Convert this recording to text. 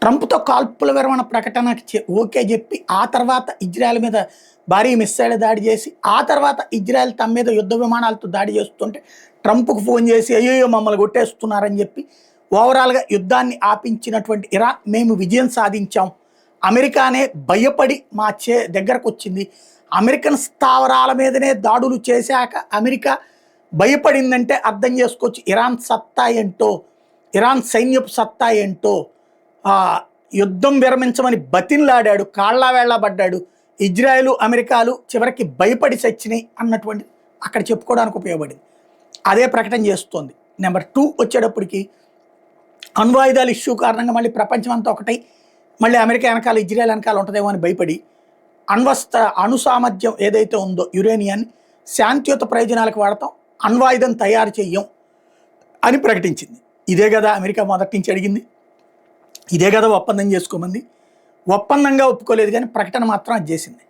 ట్రంప్తో కాల్పుల విరమణ ప్రకటనకి ఓకే చెప్పి ఆ తర్వాత ఇజ్రాయెల్ మీద భారీ మిస్సైల్ దాడి చేసి ఆ తర్వాత ఇజ్రాయెల్ తమ మీద యుద్ధ విమానాలతో దాడి చేస్తుంటే ట్రంప్కు ఫోన్ చేసి అయ్యో మమ్మల్ని కొట్టేస్తున్నారని చెప్పి ఓవరాల్గా యుద్ధాన్ని ఆపించినటువంటి ఇరాన్ మేము విజయం సాధించాం, అమెరికానే భయపడి మా దగ్గరకు వచ్చింది, అమెరికన్ స్థావరాల మీదనే దాడులు చేశాక అమెరికా భయపడిందంటే అర్థం చేసుకోవచ్చు ఇరాన్ సత్తా ఏంటో, ఇరాన్ సైన్యపు సత్తా ఏంటో. యుద్ధం విరమించమని బతిన్లాడాడు, కాళ్ళ వేళ్లబడ్డాడు, ఇజ్రాయెల్ అమెరికాలు చివరికి భయపడి సచ్చినాయి అన్నటువంటి అక్కడ చెప్పుకోవడానికి ఉపయోగపడింది. అదే ప్రకటన చేస్తోంది. నెంబర్ 2 వచ్చేటప్పటికి అణ్వాయుధాల ఇష్యూ కారణంగా మళ్ళీ ప్రపంచం అంతా ఒకటై మళ్ళీ అమెరికా వెనకాల ఇజ్రాయెల్ వెనకాల ఉంటుందేమో అని భయపడి అణు సామర్థ్యం ఏదైతే ఉందో యురేనియాన్ని శాంతియుత ప్రయోజనాలకు వాడతాం, అణ్వాయుధం తయారు చెయ్యం అని ప్రకటించింది. ఇదే కదా అమెరికా మొదటి నుంచి అడిగింది, ఇదే కదా ఒప్పందం చేసుకోమంది. ఒప్పందంగా ఒప్పుకోలేదు కానీ ప్రకటన మాత్రం అది చేసింది.